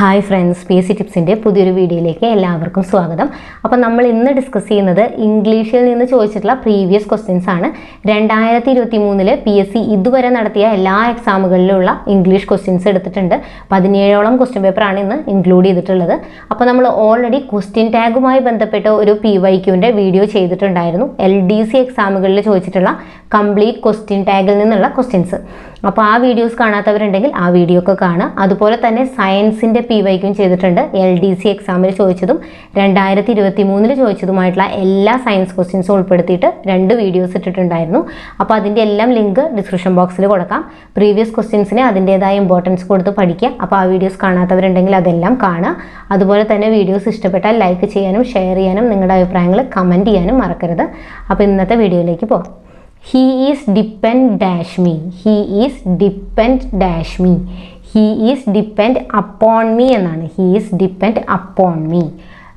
Hi friends, P S C ടിപ്സിൻ്റെ പുതിയൊരു വീഡിയോയിലേക്ക് എല്ലാവർക്കും സ്വാഗതം. അപ്പോൾ നമ്മൾ ഇന്ന് ഡിസ്കസ് ചെയ്യുന്നത് ഇംഗ്ലീഷിൽ നിന്ന് ചോദിച്ചിട്ടുള്ള പ്രീവിയസ് ക്വസ്റ്റ്യൻസ് ആണ്. 2023 PSC ഇതുവരെ നടത്തിയ എല്ലാ എക്സാമുകളിലുള്ള ഇംഗ്ലീഷ് ക്വസ്റ്റ്യൻസ് എടുത്തിട്ടുണ്ട്. 17ഓളം ക്വസ്റ്റ്യൻ പേപ്പറാണ് ഇന്ന് ഇൻക്ലൂഡ് ചെയ്തിട്ടുള്ളത്. അപ്പോൾ നമ്മൾ ഓൾറെഡി ക്വസ്റ്റ്യൻ ടാഗുമായി ബന്ധപ്പെട്ട ഒരു PYQൻ്റെ വീഡിയോ ചെയ്തിട്ടുണ്ടായിരുന്നു. LDC എക്സാമുകളിൽ ചോദിച്ചിട്ടുള്ള കംപ്ലീറ്റ് ക്വസ്റ്റ്യൻ ടാഗിൽ നിന്നുള്ള ക്വസ്റ്റ്യൻസ്. അപ്പോൾ ആ വീഡിയോസ് കാണാത്തവരുണ്ടെങ്കിൽ ആ വീഡിയോ ഒക്കെ കാണുക. അതുപോലെ തന്നെ സയൻസിൻ്റെ PYQയും ചെയ്തിട്ടുണ്ട്. LDC എക്സാമിൽ ചോദിച്ചതും 2023 ചോദിച്ചതുമായിട്ടുള്ള എല്ലാ സയൻസ് ക്വസ്റ്റ്യൻസും ഉൾപ്പെടുത്തിയിട്ട് 2 വീഡിയോസ് ഇട്ടിട്ടുണ്ടായിരുന്നു. അപ്പോൾ അതിൻ്റെ എല്ലാം ലിങ്ക് ഡിസ്ക്രിപ്ഷൻ ബോക്സിൽ കൊടുക്കാം. പ്രീവിയസ് ക്വസ്റ്റ്യൻസിന് അതിൻ്റേതായ ഇമ്പോർട്ടൻസ് കൊടുത്ത് പഠിക്കുക. അപ്പോൾ ആ വീഡിയോസ് കാണാത്തവരുണ്ടെങ്കിൽ അതെല്ലാം കാണുക. അതുപോലെ തന്നെ വീഡിയോസ് ഇഷ്ടപ്പെട്ടാൽ ലൈക്ക് ചെയ്യാനും ഷെയർ ചെയ്യാനും നിങ്ങളുടെ അഭിപ്രായങ്ങൾ കമൻറ്റ് ചെയ്യാനും മറക്കരുത്. അപ്പോൾ ഇന്നത്തെ വീഡിയോയിലേക്ക് പോകാം. He is depend dash me. He is depend dash me. He is depend upon me എന്നാണ്. He is depend upon me.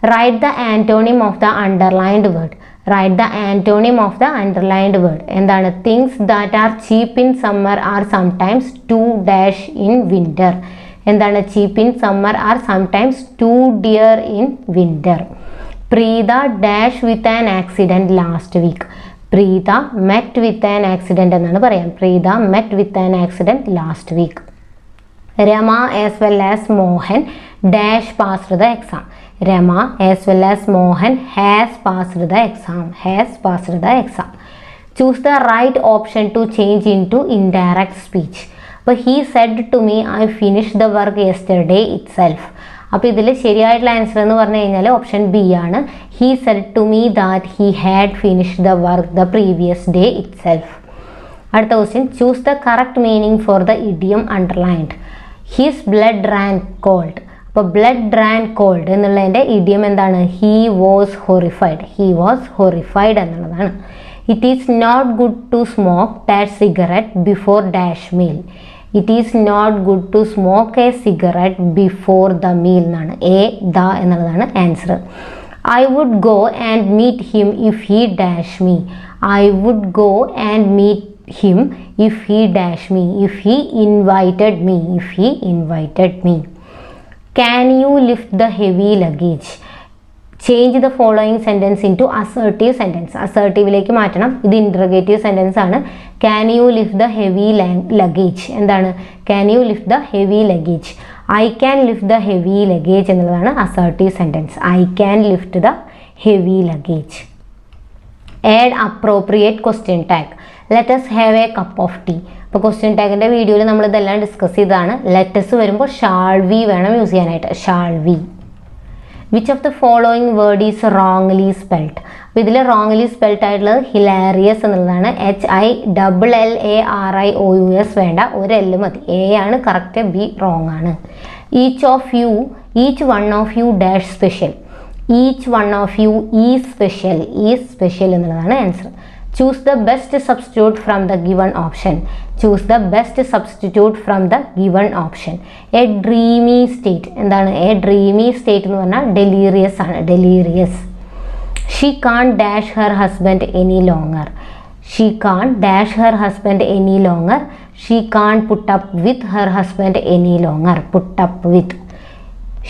Write the antonym of the underlined word. Write the antonym of the underlined word. എന്താണ്? Things that are cheap in summer are sometimes too dash in winter. എന്താണ്? Cheap in summer are sometimes too dear in winter. Preeta dash with an accident last week. Preetha met with an accident എന്നാണ് പറയാം. Preetha met with an accident last week. Rama as well as Mohan dash passed the exam. Rama as well as Mohan has passed the exam. Has passed the exam. Choose the right option to change into indirect speech. അപ്പോൾ he said to me I finish the work yesterday itself. അപ്പോൾ ഇതിൽ ശരിയായിട്ടുള്ള answer എന്ന് പറഞ്ഞു കഴിഞ്ഞാൽ option B ആണ്. He said to me that he had finished the work the previous day itself. അടുത്ത question, choose the correct meaning for the idiom underlined. His blood ran cold. അപ്പോൾ blood ran cold എന്നുള്ളതിൻ്റെ idiom എന്താണ്? He was horrified. He was horrified എന്നുള്ളതാണ്. It is not good to smoke that cigarette before dash meal. It is not good to smoke a cigarette before the meal എന്നാണ്. The എന്നുള്ളതാണ് answer. I would go and meet him if he dash me. I would go and meet him if he dash me. If he invited me. If he invited me. Can you lift the heavy luggage. Change the following sentence into assertive sentence. അസേർട്ടീവിലേക്ക് മാറ്റണം. ഇത് interrogative sentence ആണ്. Can you lift the heavy luggage. എന്താണ്? Can you lift the heavy luggage. I can lift the heavy luggage എന്നുള്ളതാണ് assertive sentence. I can lift the heavy luggage. Add appropriate question tag. Let's have a cup of tea. അപ്പോൾ question ടാഗിൻ്റെ വീഡിയോയിൽ നമ്മളിതെല്ലാം discuss ചെയ്തതാണ്. Let's വരുമ്പോൾ shall we വേണം use ചെയ്യാനായിട്ട്. Shall we. Which of the following word is wrongly spelled. അപ്പോൾ ഇതിൽ റോങ്ലി സ്പെൽഡ് ആയിട്ടുള്ളത് ഹിലാരിയസ് എന്നുള്ളതാണ്. HILLARIOUS വേണ്ട, ഒരു L മതി. A ആണ് കറക്റ്റ്, B റോങ് ആണ്. Each one of you dash special. Each one of you is special. Is special എന്നുള്ളതാണ് answer. Choose the best substitute from the given option. Choose the best substitute from the given option. A dreamy state. എന്താണ്? A dreamy state എന്ന് പറഞ്ഞാൽ delirious ആണ്. Delirious. She can't dash her husband any longer. She can't dash her husband any longer. She can't put up with her husband any longer. Put up with.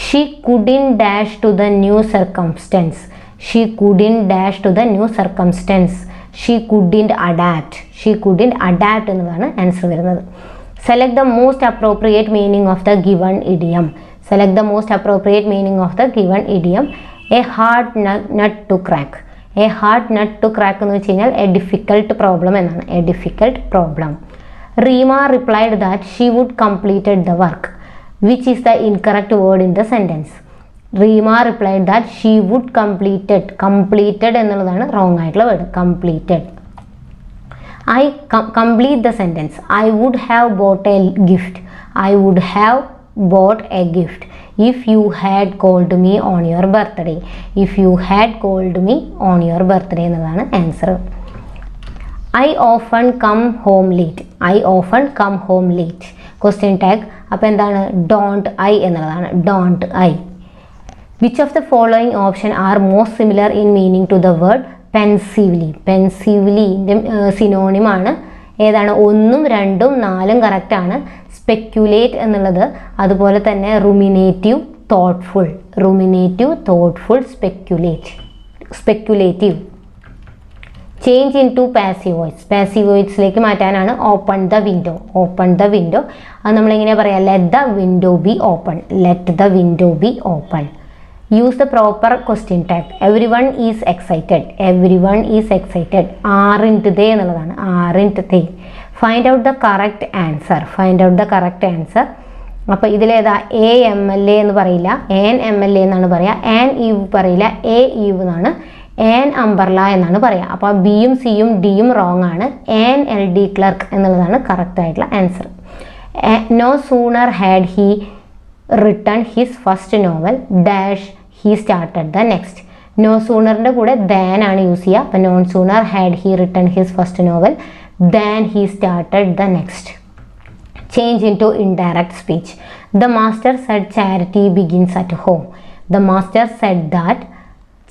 She couldn't dash to the new circumstances. She couldn't dash to the new circumstances. She couldn't adapt. She couldn't adapt എന്നതാണ് answer വരുന്നത്. Select the most appropriate meaning of the given idiom. Select the most appropriate meaning of the given idiom. A hard nut to crack. A hard nut to crack എന്ന് വെച്ച് കഴിഞ്ഞാൽ a difficult problem എന്നാണ്. A difficult problem. Reema replied that she would completed the work. Which is the incorrect word in the sentence. Reema replied that she would completed. Completed എന്നുള്ളതാണ് wrong ആയിട്ടുള്ള word. Completed. I complete the sentence. I would have bought a gift. I would have bought a gift if you had called me on your birthday. If you had called me on your birthday എന്നതാണ് answer. I often come home late. I often come home late. Question tag. അപ്പോൾ എന്താണ്? Don't I എന്നുള്ളതാണ്. Don't I. Which of the following option are most similar in meaning to the word pensively? Pensively synonym ആണ് ഏതാണ്? 1, 2, 4 കറക്റ്റാണ്. സ്പെക്യുലേറ്റ് എന്നുള്ളത്, അതുപോലെ തന്നെ ruminative, thoughtful. Ruminative, thoughtful, speculative. Change into passive voice. Passive വോയിസിലേക്ക് മാറ്റാനാണ് open the window. Open the window അത് നമ്മളെങ്ങനെയാണ് പറയുക? Let the window be open. Let the window be open. Use the proper question tag. Everyone is excited. Everyone is excited. Aren't they എന്നുള്ളതാണ്. Aren't they. Find out the correct answer. Find out the correct answer. അപ്പോൾ ഇതിലേതാ? A M L A എന്ന് പറയില്ല, an M L A എന്നാണ് പറയുക. An eve പറയില്ല, a eve എന്നാണ്. An umbrella എന്നാണ് പറയുക. അപ്പോൾ ബിയും സിയും ഡിയും റോങ് ആണ്. ആൻ എൽ ഡി ക്ലർക്ക് എന്നുള്ളതാണ് കറക്റ്റ് ആയിട്ടുള്ള answer. No sooner had he written his first novel dash he started the next. No സൂണറിൻ്റെ കൂടെ ദാൻ ആണ് യൂസ് ചെയ്യുക. അപ്പോൾ no sooner had he written his first novel than he started the next. Change into indirect speech. The master said charity begins at home. The master said that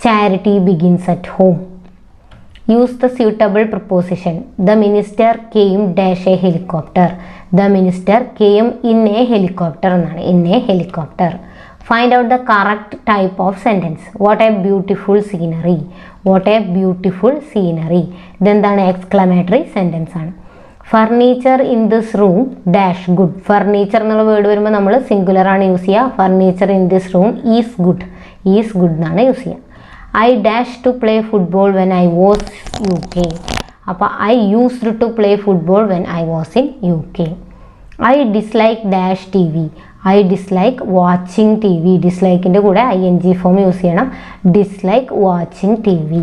charity begins at home. Use the suitable preposition. The minister came dash a helicopter. The minister came in a helicopter എന്നാണ്. In a helicopter. Find out the correct type of sentence. What a beautiful scenery. What a beautiful scenery. ഇതെന്താണ്? Exclamatory sentence ആണ്. Furniture in this room dash good. Furniture എന്നുള്ള word വരുമ്പോൾ നമ്മൾ singular ആണ് use ചെയ്യുക. Furniture in this room is good. Is good എന്നാണ് use ചെയ്യുക. I dashed to play football when I was UK. അപ്പോൾ I used to play football when I was in UK. I dislike dash TV. I dislike watching TV. ഡിസ്ലൈക്കിൻ്റെ കൂടെ ing form use ചെയ്യണം. dislike watching TV.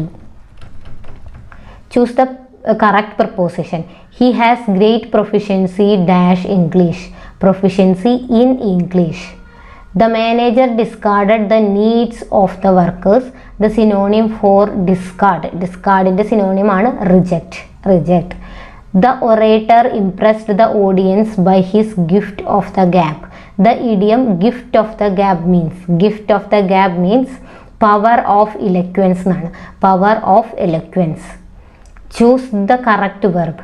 Choose the correct preposition. He has great proficiency dash English. Proficiency in English. The manager discarded the needs of the workers. The synonym for discard. Discardന്റെ synonym ആണ് reject. Reject. The orator impressed the audience by his gift of the gab. The idiom gift of the gab means. Gift of the gab means power of eloquence എന്നാണ്. Power of eloquence. Choose the correct verb.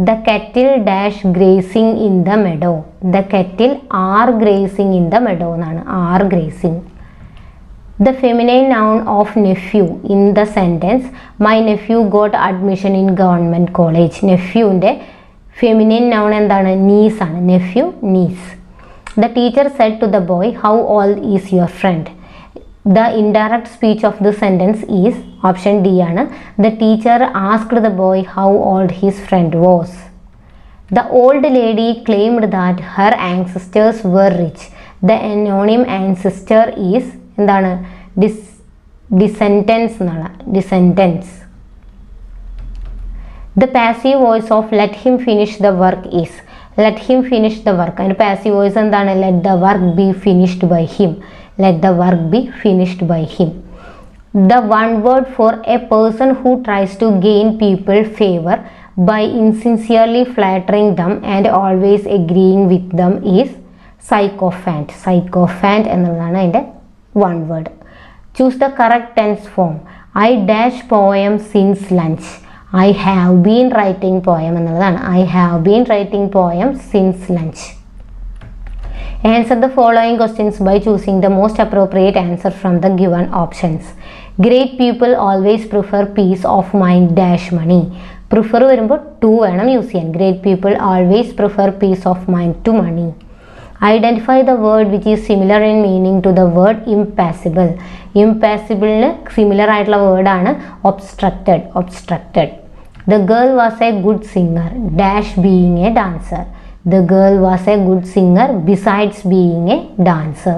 The kettle dash grazing in the meadow. The kettle are grazing in the meadow എന്നാണ്. Are grazing. The feminine noun of nephew in the sentence my nephew got admission in government college. നെഫ്യൂവിൻ്റെ feminine noun എന്താണ്? niece ആണ്. nephew, niece. The teacher said to the boy, how old is your friend? The indirect speech of the sentence is option D ആണ്. The teacher asked the boy how old his friend was. The old lady claimed that her ancestors were rich. The anonym ancestor is എന്താണ്? descendants എന്നാണ്. descendants. The passive voice of let him finish the work is. let him finish the work. അതിൻ്റെ passive voice എന്താണ്? let the work be finished by him. let the work be finished by him. The one word for a person who tries to gain people favor by insincerely flattering them and always agreeing with them is sycophant. sycophant എന്നുള്ളതാണ് അതിൻ്റെ one word. Choose the correct tense form. I dash poem since lunch. I have been writing poem എന്നുള്ളതാണ്. I have been writing poem since lunch. Answer the following questions by choosing the most appropriate answer from the given options. Great people always prefer peace of mind dash money. Prefer വരുമ്പോൾ to വേണം use ചെയ്യാൻ. Great people always prefer peace of mind to money. Identify the word which is similar in meaning to the word impassible. Impassibleന് similar ആയിട്ടുള്ള വേർഡാണ് obstructed. obstructed. The girl was a good singer dash being a dancer. The girl was a good singer besides being a dancer.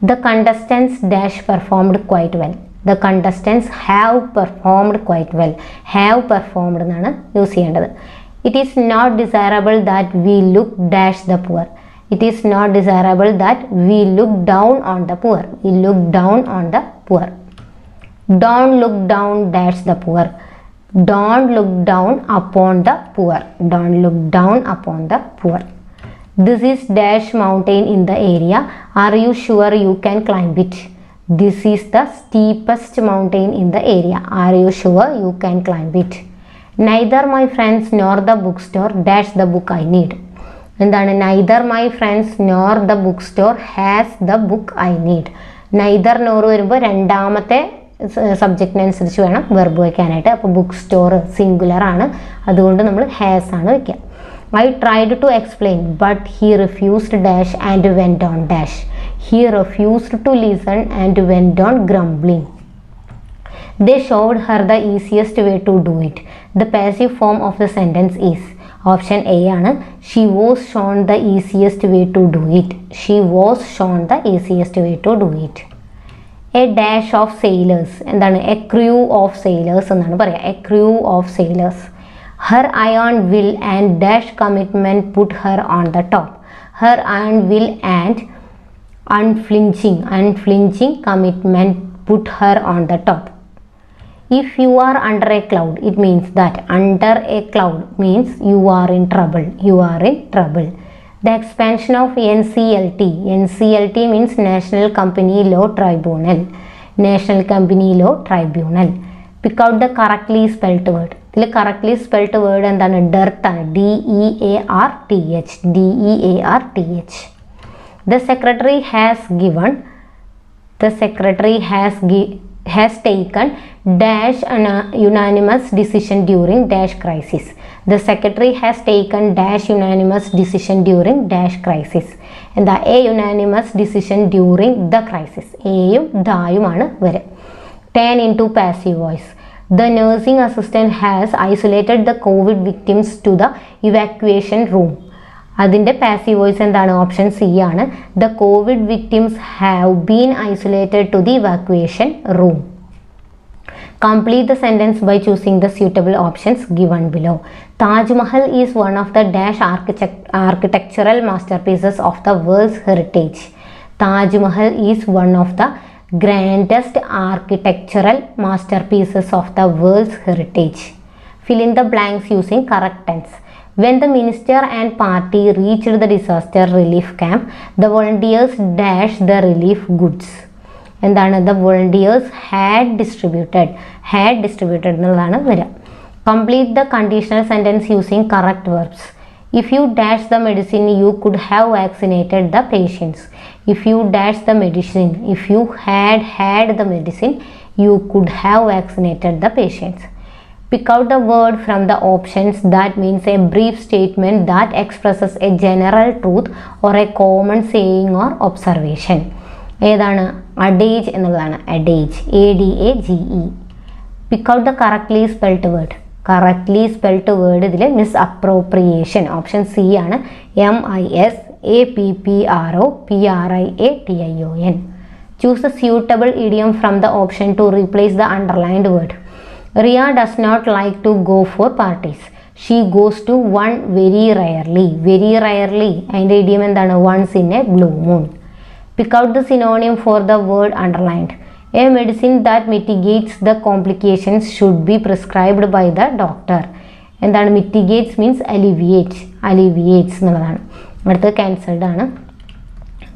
The contestants dash performed quite well. The contestants have performed quite well. have performed എന്നാണ് use ചെയ്യേണ്ടത്. It is not desirable that we look dash the poor. It is not desirable that we look down on the poor. We look down on the poor. Don't look down dash the poor. Don't look down upon the poor. Don't look down upon the poor. This is dash mountain in the area. Are you sure you can climb it? This is the steepest mountain in the area. Are you sure you can climb it? neither my friends nor the bookstore dash the book I need. എന്താണ് neither my friends nor the bookstore has the book I need. neither nor വരുമ്പോൾ രണ്ടാമത്തെ സബ്ജക്റ്റിനനുസരിച്ച് വേണം verb വയ്ക്കാനായിട്ട്. അപ്പോൾ book store singular ആണ്, അതുകൊണ്ട് നമ്മൾ has ആണ് വയ്ക്കുക. I tried to explain but he refused dash and went on dash. He refused to listen and went on grumbling. They showed her the easiest way to do it. The passive form of the sentence is option A ആണ്. She was shown the easiest way to do it. She was shown the easiest way to do it. A dash of sailors എന്താണ് a crew of sailors എന്നാണ് പറയുക. A crew of sailors. Her iron will and dash commitment put her on the top. Her iron will and unflinching commitment put her on the top. If you are under a cloud, it means that under a cloud means you are in trouble. You are in trouble. The expansion of NCLT. NCLT means National Company Law Tribunal. National Company Law Tribunal. Pick out the correctly spelt word. ഇതിൽ correctly spelt word എന്താണ്? dearth ആണ്. DEARTH. DEARTH. The secretary has taken dash an unanimous decision during dash crisis. The secretary has taken dash unanimous decision during dash crisis. എന്താ a unanimous decision during the crisis. എയും ദായുമാണ് വരെ. Turn into passive voice. The nursing assistant has isolated the COVID victims to the evacuation room. അതിൻ്റെ passive voice എന്താണ്? Option C ആണ്. The COVID victims have been isolated to the evacuation room. Complete the sentence by choosing the suitable options given below. Taj Mahal is one of the dash architectural masterpieces of the world's heritage. Taj Mahal is one of the grandest architectural masterpieces of the world's heritage. Fill in the blanks using correct tense. When the minister and party reached the disaster relief camp, the volunteers dashed the relief goods. എന്താണ്? the volunteers had distributed എന്നുള്ളതാണ് വരിക. Complete the conditional sentence using correct verbs. If you dash the medicine, you could have vaccinated the patients. If you dash the medicine, if you had the medicine, you could have vaccinated the patients. Pick out the word from the options that means a brief statement that expresses a general truth or a common saying or observation. ഏതാണ്? adage എന്നുള്ളതാണ്. adage. ADAGE. Pick out the correctly spelt word. correctly spelt word ഇതിൽ misappropriation. Option C ആണ്. MISAPPROPRIATION. Choose a suitable idiom from the option to replace the underlined word. Ria does not like to go for parties. She goes to one very rarely. Very rarely. അതിൻ്റെ idiom എന്താണ്? once in a blue moon. Pick out the synonym for the word underlined. A medicine that mitigates the complications should be prescribed by the doctor. എന്താണ്? mitigates means alleviates എന്നുള്ളതാണ്. അടുത്തത് cancelled ആണ്.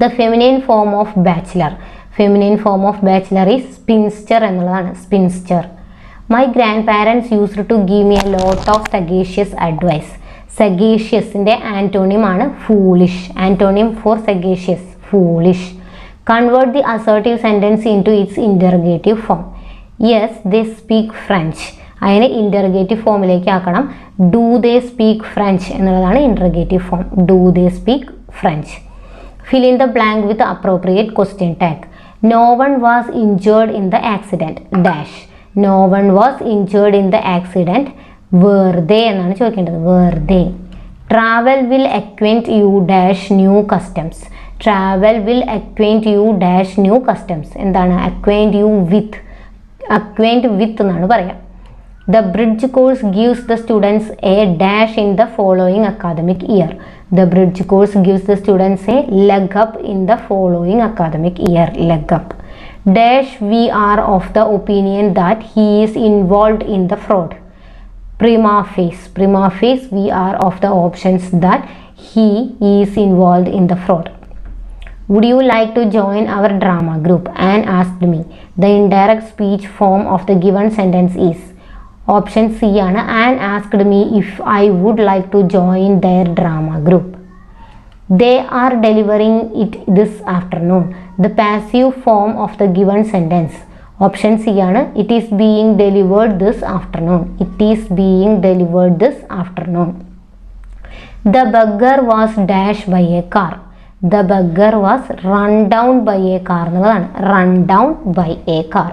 The feminine form of bachelor. Feminine form of bachelor is spinster എന്നുള്ളതാണ്. spinster. My grandparents used to give me a lot of sagacious advice. Sagacious-ന്റെ antonym ആണ് foolish. Antonym for sagacious, foolish. Convert the assertive sentence into its interrogative form. Yes, they speak French. അതിനെ interrogative ഫോമിലേക്ക് ആക്കണം. Do they speak French എന്നുള്ളതാണ് interrogative form. Do they speak French? Fill in the blank with the appropriate question tag. No one was injured in the accident. Dash. No one was injured in the accident. Were they എന്നാണ് ചോദിക്കേണ്ടത്. Were they? Travel will acquaint you dash new customs. Travel will acquaint you dash new customs. എന്താണ്? acquaint you with എന്നാണ് പറയാം. The bridge course gives the students a dash in the following academic year. The bridge course gives the students a leg up in the following academic year. Leg up. Dash we are of the opinion that he is involved in the fraud. Prima facie we are of the options that he is involved in the fraud. Would you like to join our drama group? Anne asked me. The indirect speech form of the given sentence is option C ആണ്. And asked me if I would like to join their drama group. They are delivering it this afternoon. The passive form of the given sentence. Option C ആണ്. It is being delivered this afternoon. It is being delivered this afternoon. The beggar was dash by a car. The beggar was run down by a car എന്നുള്ളതാണ്. Run down by a car.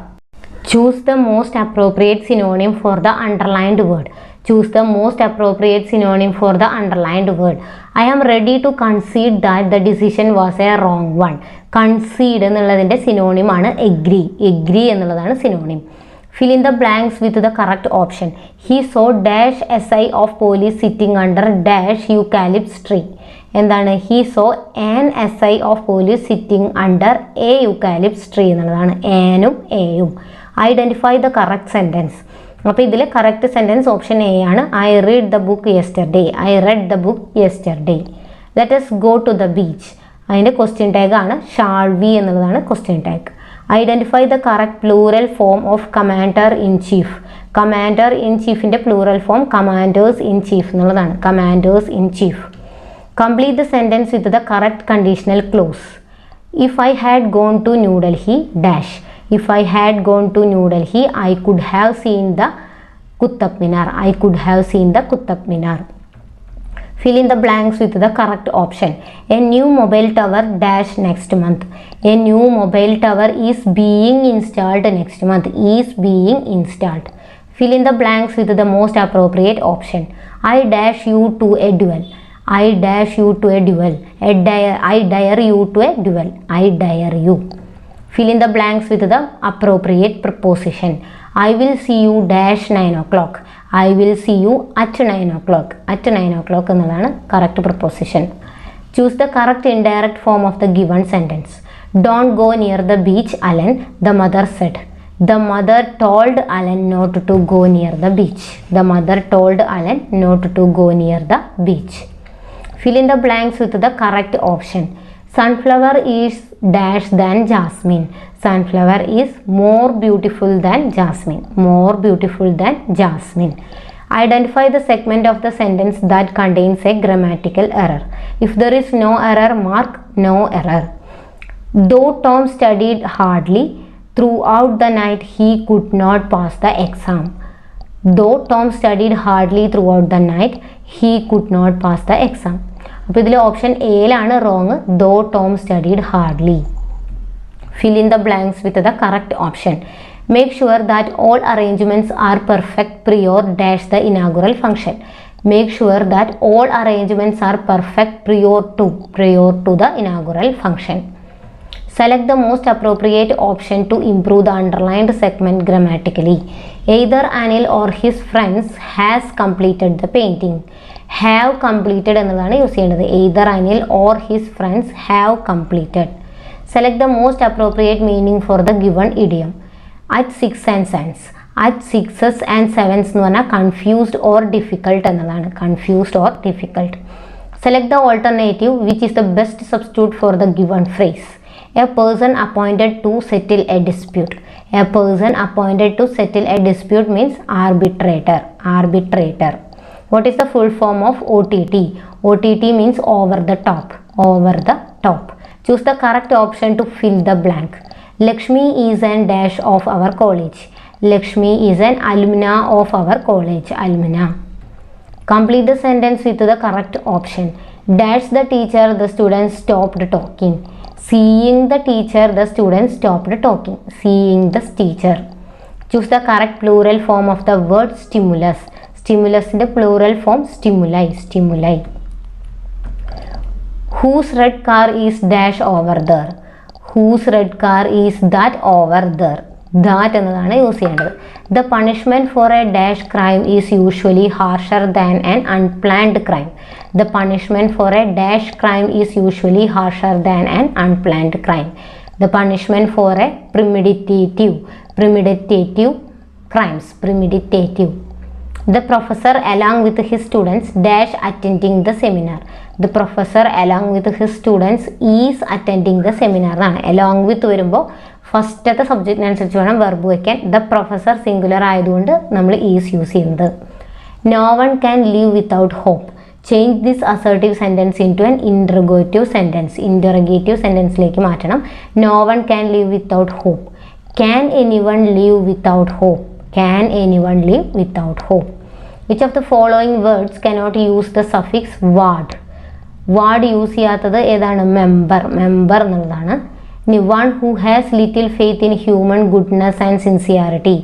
Choose the most appropriate synonym for the underlined word. Choose the most appropriate synonym for the underlined word. I am ready to concede that the decision was a wrong one. Concede എന്നുള്ളതിൻ്റെ synonym ആണ് agree. Agree എന്നുള്ളതാണ് synonym. Fill in the blanks with the correct option. He saw dash SI of police sitting under dash eucalyptus tree. എന്താണ്? He saw an SI of police sitting under a eucalyptus tree എന്നുള്ളതാണ്. ആനും എയും. Identify the correct sentence. അപ്പോൾ ഇതിൽ correct sentence option A ആണ്. I read the book yesterday. I read the book yesterday. Let us go to the beach. അതിൻ്റെ question tag ആണ് shall we എന്നുള്ളതാണ് question tag. Identify the correct plural form of commander in chief. Commander in ചീഫിൻ്റെ plural form commanders in chief എന്നുള്ളതാണ്. Commanders in chief. Complete the sentence with the correct conditional clause. If I had gone to New Delhi dash. If I had gone to New Delhi, I could have seen the Qutub Minar. I could have seen the Qutub Minar. Fill in the blanks with the correct option. A new mobile tower dash next month. A new mobile tower is being installed next month. Is being installed. Fill in the blanks with the most appropriate option. I dash you to a duel. I dash you to a duel. I dare you to a duel. I dare you. Fill in the blanks with the appropriate preposition. I will see you dash 9 o'clock. I will see you at 9 o'clock. At 9 o'clock എന്നുള്ളതാണ് correct preposition. Choose the correct indirect form of the given sentence. Don't go near the beach, Alan, the mother said. The mother told Alan not to go near the beach. The mother told Alan not to go near the beach. Fill in the blanks with the correct option. Sunflower is dash than jasmine. Sunflower is more beautiful than jasmine. More beautiful than jasmine. Identify the segment of the sentence that contains a grammatical error. If there is no error, mark no error. Though Tom studied hardly throughout the night, he could not pass the exam. Though Tom studied hardly throughout the night, he could not pass the exam. അപ്പോൾ ഇതിൽ option എയിലാണ് wrong. Though Tom studied hardly. Fill in the blanks with the correct option. Make sure that all arrangements are perfect prior dash the inaugural function. Make sure that all arrangements are perfect prior to the inaugural function. Select the most appropriate option to improve the underlined segment grammatically. Either Anil or his friends has completed the painting. Have completed എന്നതാണ് use ചെയ്യേണ്ടത്. Either Anil or his friends have completed. Select the most appropriate meaning for the given idiom. At 6 and 7s. At 6s and 7s എന്ന് പറഞ്ഞാൽ confused or difficult എന്നതാണ്. Confused or difficult. Select the alternative which is the best substitute for the given phrase. A person appointed to settle a dispute. A person appointed to settle a dispute means arbitrator. Arbitrator. What is the full form of OTT? OTT means over the top. Over the top. Choose the correct option to fill the blank. Lakshmi is an dash of our college. Lakshmi is an alumna of our college. Alumna. Complete the sentence with the correct option. Dash the teacher, the students stopped talking. Seeing the teacher, the students stopped talking. Seeing the teacher. Choose the correct plural form of the word stimulus. Stimulus in the plural form stimuli. Stimuli. Whose red car is dash over there? Whose red car is that over there? That എന്നതാണ് use ചെയ്യേണ്ടത്. The punishment for a dash crime is usually harsher than an unplanned crime. The punishment for a dash crime is usually harsher than an unplanned crime. The punishment for a premeditative crimes. Premeditative. The professor along with his students dash attending the seminar. The professor along with his students is attending the seminar. Along with വരുമ്പോൾ ഫസ്റ്റത്തെ സബ്ജക്റ്റിനനുസരിച്ച് വേണം verb വയ്ക്കാൻ. The professor singular ആയതുകൊണ്ട് നമ്മൾ is use ചെയ്യുന്നത്. No one can live without hope. Change this assertive sentence into an interrogative sentence. Interrogative സെൻറ്റൻസിലേക്ക് മാറ്റണം. No one can live without hope. Can anyone live without hope. Can anyone live without hope. Which of the following words cannot use the suffix ward. Ward use ചെയ്യാത്തത് ഏതാണ്? Member. Member എന്നുള്ളതാണ്. ഇനി one who has little faith in human goodness and sincerity.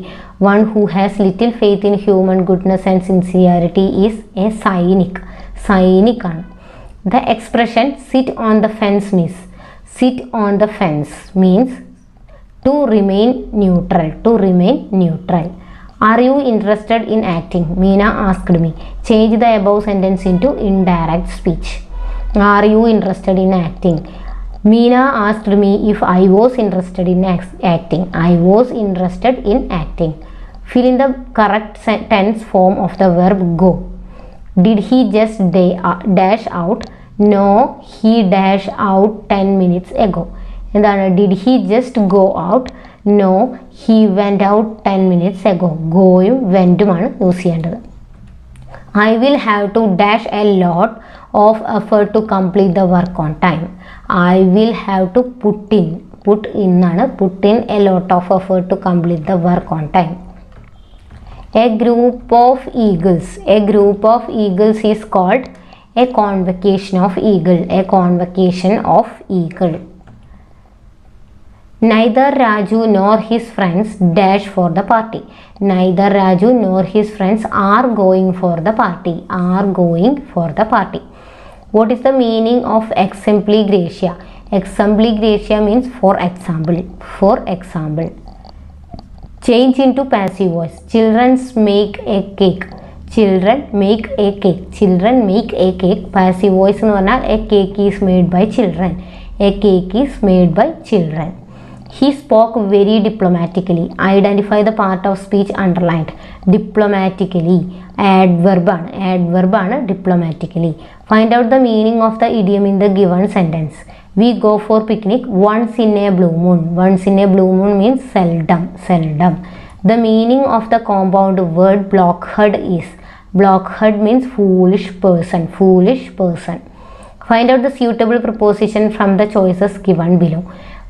One who has little faith in human goodness and sincerity is a cynic. സൈനിക്കാണ്. The expression sit on the fence means, sit on the fence means to remain neutral. To remain neutral. Are you interested in acting? Meena asked me. Change the above sentence into indirect speech. Are you interested in acting? Meena asked me if I was interested in acting. I was interested in acting. Fill in the correct tense form of the verb go. Did he just dash out? No, he dashed out 10 minutes ago. എന്താണ്? Did he just go out? No, he went out 10 minutes ago. ഗോയും വെൻറ്റുമാണ് use ചെയ്യേണ്ടത്. I will have to dash a lot of effort to complete the work on time. I will have to put in ആണ്. put in a lot of effort to complete the work on time. A group of eagles. A group of eagles is called a convocation of eagle. A convocation of eagle. Neither Raju nor his friends dash for the party. Neither Raju nor his friends are going for the party. Are going for the party. What is the meaning of exempli gratia? Exempli gratia means for example. For example. Change into passive voice. Children make a cake. Children make a cake. Children make a cake. Passive voice എന്ന് പറഞ്ഞാൽ a cake is made by children. A cake is made by children. He spoke very diplomatically. Identify the part of speech underlined. Diplomatically. Adverb ആണ്. Adverb ആണ് diplomatically. Find out the meaning of the idiom in the given sentence. We go for picnic once in a blue moon. Once in a blue moon means seldom. Seldom. The meaning of the compound word blockhead is. Blockhead means foolish person. Foolish person. Find out the suitable preposition from the choices given below.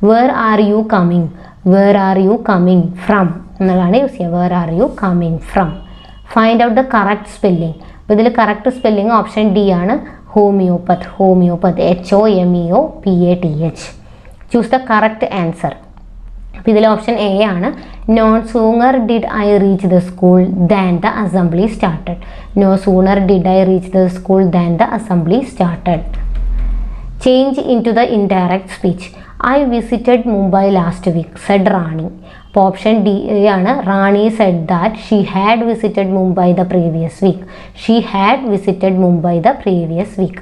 Where are you coming? Where are you coming from? എന്നതാണ് use ചെയ്യുക. Where are you coming from? Find out the correct spelling. അപ്പോൾ ഇതിൽ correct spelling option D ആണ്. Homeopath. Homeopath. HOMEOPATH. Choose the correct answer. അപ്പോൾ ഇതിൽ option A ആണ്. No sooner did I reach the school than the assembly started. No sooner did I reach the school than the assembly started. Change into the indirect speech. I visited Mumbai last week, said Rani. അപ്പോൾ option D ആണ്. റാണി said that she had visited Mumbai the previous week. She had visited Mumbai the previous week.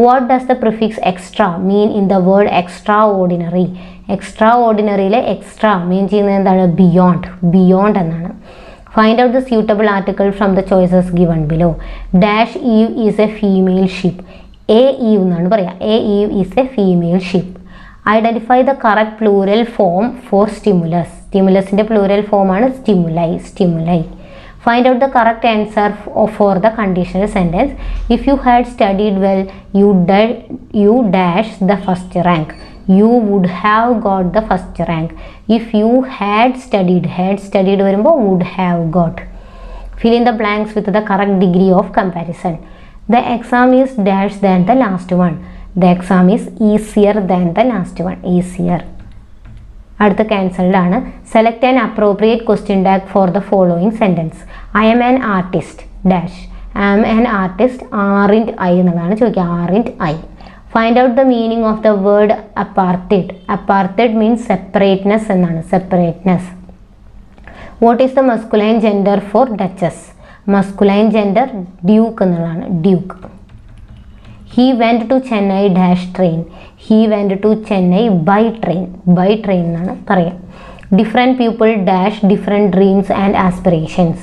What does the prefix extra mean in the word extraordinary? Extraordinaryയിലെ extra mean ചെയ്യുന്നത് എന്താണ്? Beyond. Beyond എന്നാണ്. Find out the suitable article from the choices given below. Dash Eve is a female sheep. A Eve എന്നാണ് പറയുക. A Eve is a female sheep. Identify the correct plural form for stimulus. Stimulusന്റെ plural form ആണ് stimuli. Stimuli. Find out the correct answer for the conditional sentence. If you had studied well, you dash the first rank. You would have got the first rank. If you had studied വരുമ്പോൾ would have got. Fill in the blanks with the correct degree of comparison. The exam is dash than the last one. The exam is easier than the last one. Easier. അടുത്ത cancelled ആണ്. Select an appropriate question tag for the following sentence. I am an artist dash. I am an artist aren't I എന്നുള്ളതാണ് ചോദിക്കുക. Aren't I. Find out the meaning of the word apartheid. Apartheid means separateness എന്നാണ്. Separateness. What is the masculine gender for duchess? Masculine gender duke എന്നുള്ളതാണ്. Duke. He went to Chennai dash train. He went to Chennai by train. By train എന്നാണ് പറയാം. Different people dash different dreams and aspirations.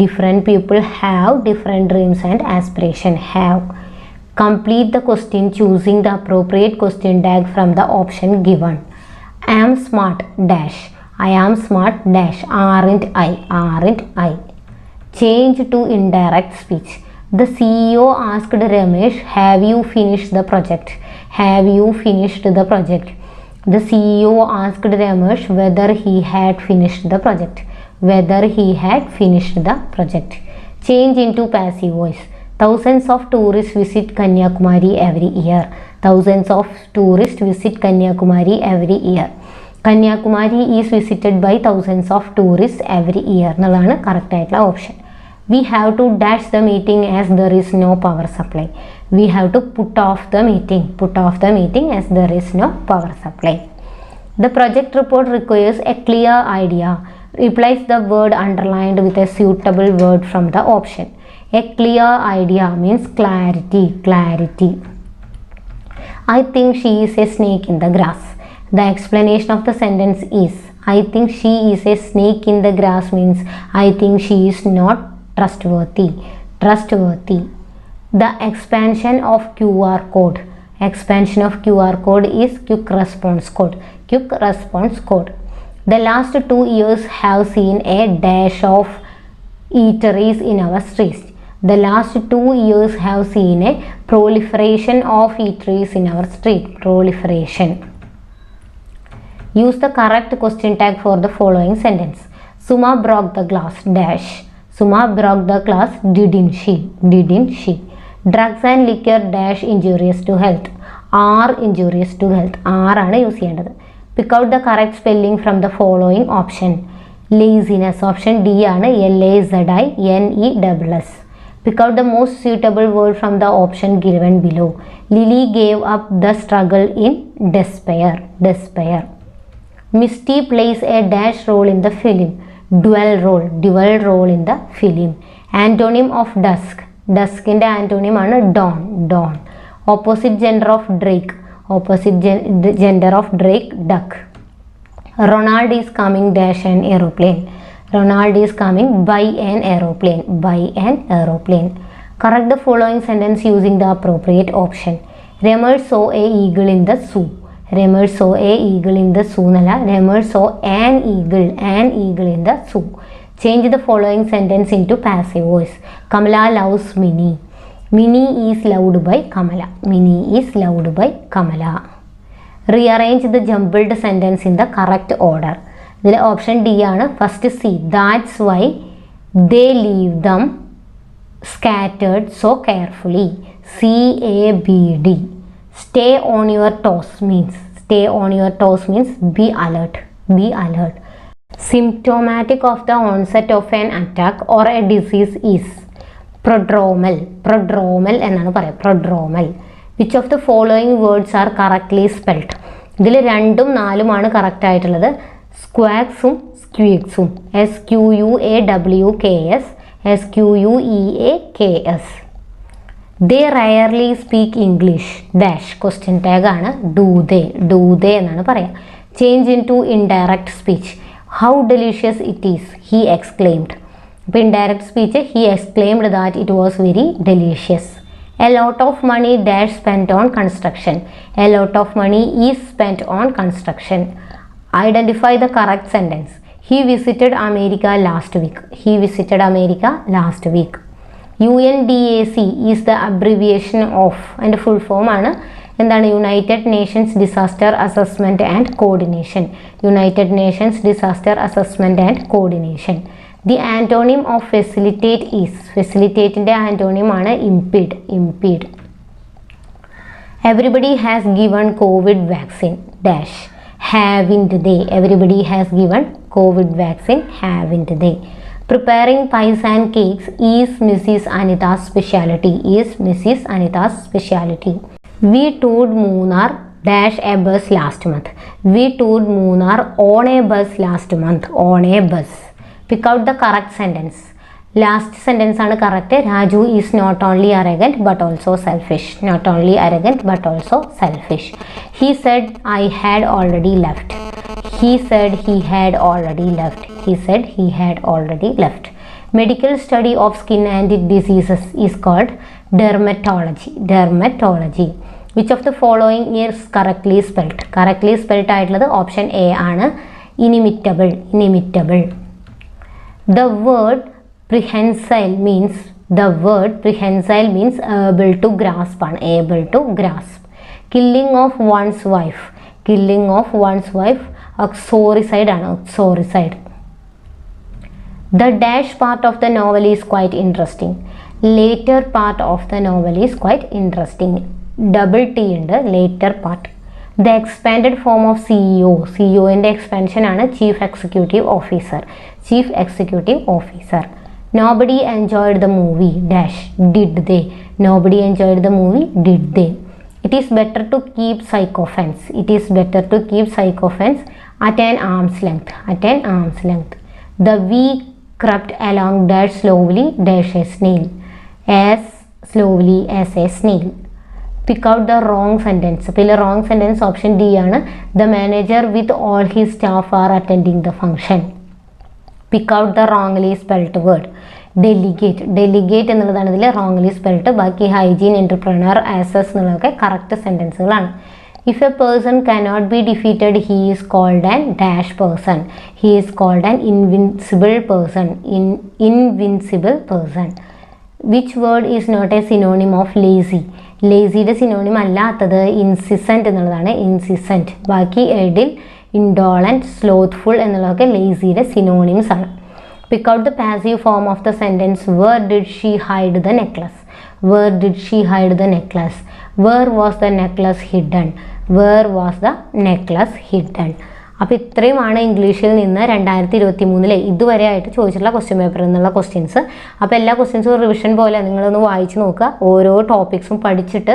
Different people have different dreams and aspirations. Have. Complete the question choosing the appropriate question tag from the option given. I am smart dash. I am smart dash. Aren't I? Aren't I? Change to indirect speech. The CEO asked Ramesh, have you finished the project? Have you finished the project? The CEO asked Ramesh whether he had finished the project. Whether he had finished the project. Change into passive voice. Thousands of tourists visit Kanyakumari every year. Thousands of tourists visit Kanyakumari every year. Kanyakumari is visited by thousands of tourists every year. എന്നുള്ളതാണ് correct ആയിട്ടുള്ള option. We have to dash the meeting as there is no power supply. We have to put off the meeting. Put off the meeting as there is no power supply. The project report requires a clear idea. Replace the word underlined with a suitable word from the option. A clear idea means clarity. Clarity. I think she is a snake in the grass. The explanation of the sentence is, I think she is a snake in the grass means I think she is not trustworthy. Trustworthy. The expansion of QR code. Expansion of QR code is quick response code. Quick response code. The last 2 years have seen a dash of eateries in our streets. The last 2 years have seen a proliferation of eateries in our street. Proliferation. Use the correct question tag for the following sentence. Suma broke the glass dash. Suma broke the glass, didn't she? Didn't she? Drugs and liquor dash injurious to health. Are injurious to health. Are ആണ് use ചെയ്യേണ്ടത്. Pick out the correct spelling from the following option. Laziness. Option D ആണ് LAZINESS. Pick out the most suitable word from the option given below. Lily gave up the struggle in despair. Despair. Misty plays a dash role in the film. Dual role. Dual role in the film. Antonym of dusk. Dusk in the antonym ആണ് dawn. Dawn. Opposite gender of Drake. Opposite gender of Drake, duck. Ronald is coming dash an aeroplane. Ronald is coming by an aeroplane. By an aeroplane. Correct the following sentence using the appropriate option. Remer saw a eagle in the zoo. Remer saw a eagle in the zoo nalla. Remer saw an eagle in the zoo. Change the following sentence into passive voice. Kamala loves Minnie. Minnie is loved by Kamala. Minnie is loved by Kamala. Rearrange the jumbled sentence in the correct order. ഇതിൽ option D ആണ്. First C. That's why they leave dum scattered so carefully. CABD. Stay on your toes means. Stay on your toes means be alert. Be alert. Symptomatic of the onset of an attack or a disease is prodromal. Prodromal എന്നാണ് പറയുക. Prodromal. Which of the following words are correctly spelled? ഇതിൽ 2ഉം 4ഉമാണ് correct ആയിട്ടുള്ളത്. സ്ക്വാക്സും സ്ക്വീക്സും. SQUAWKS SQUEAKS. They rarely speak English dash. Question tag ആണ് do they. Do they എന്നാണ് പറയുക. Change into indirect speech. How delicious it is, he exclaimed. അപ്പോൾ indirect speech he exclaimed that it was very delicious. A lot of money dash spent on construction. A lot of money is spent on construction. Identify the correct sentence. He visited America last week. He visited America last week. UNDAC is the abbreviation of and full form ആണ് എന്താണ്? United Nations Disaster Assessment and Coordination. United Nations Disaster Assessment and Coordination. The antonym of facilitate is. Facilitateന്റെ antonym ആണ് impede. Impede. Everybody has given COVID vaccine dash. Haven't they? Everybody has given COVID vaccine. Haven't they? Preparing pies and cakes is Mrs. Anita's specialty. Is Mrs. Anita's specialty. We toured Munnar dash a bus last month. We toured Munnar on a bus last month. On a bus. Pick out the correct sentence. Last sentence ആണ് correct. Raju is not only arrogant but also selfish. Not only arrogant but also selfish. He said I had already left. He said he had already left. He said he had already left. Medical study of skin and diseases is called dermatology. Dermatology. Which of the following is correctly spelled? Correctly spelled ആയിട്ടുള്ളത് option A ആണ്, ഇനിമിറ്റബിൾ. ഇനിമിറ്റബിൾ. The word prehensile means able to grasp ആണ്, able to grasp. Killing of one's wife uxoricide ആണ്, uxoricide. The dash part of the novel is quite interesting. Later part of the novel is quite interesting. Double T ഉണ്ട്, later part. The expanded form of CEO ന്റെ expansion ആണ് chief executive officer. Nobody enjoyed the movie dash, did they? Nobody enjoyed the movie, did they? It is better to keep sycophants at an arm's length. The weak crept along dash slowly dash a snail, as slowly as a snail. Pick out the wrong sentence. അപ്പോൾ wrong sentence option D ആണ്. The manager with all his staff are attending the function. Pick out the wrongly spelt word. Delegate എന്നുള്ളതാണ് ഇതിൽ wrongly spelt. ബാക്കി hygiene, entrepreneur, access എന്നുള്ളതൊക്കെ correct സെൻറ്റൻസുകളാണ്. If a person cannot be defeated, he is called an dash person. He is called an invincible person. Which word is not a synonym of lazy? ലേസിയുടെ synonym അല്ലാത്തത് insistent എന്നുള്ളതാണ്, ഇൻസിസെൻറ്റ്. ബാക്കി എഡിൽ, ഇൻഡോളൻറ്റ്, സ്ലോത്ത്ഫുൾ എന്നുള്ളതൊക്കെ ലേസിയുടെ synonyms ആണ്. Pick out the passive form of the sentence where did she hide the necklace? Where was the necklace hidden? അപ്പോൾ ഇത്രയുമാണ് ഇംഗ്ലീഷിൽ നിന്ന് 2023 ഇതുവരെ ആയിട്ട് ചോദിച്ചിട്ടുള്ള ക്വസ്റ്റ്യൻ പേപ്പറിൽ നിന്നുള്ള ക്വസ്റ്റ്യൻസ്. അപ്പോൾ എല്ലാ ക്വസ്റ്റ്യൻസും റിവിഷൻ പോലെ നിങ്ങളൊന്ന് വായിച്ച് നോക്കുക, ഓരോ ടോപ്പിക്സും പഠിച്ചിട്ട്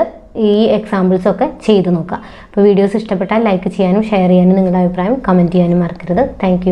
ഈ എക്സാമ്പിൾസൊക്കെ ചെയ്ത് നോക്കുക. അപ്പോൾ വീഡിയോസ് ഇഷ്ടപ്പെട്ടാൽ ലൈക്ക് ചെയ്യാനും ഷെയർ ചെയ്യാനും നിങ്ങളുടെ അഭിപ്രായം കമൻറ്റ് ചെയ്യാനും മറക്കരുത്. താങ്ക്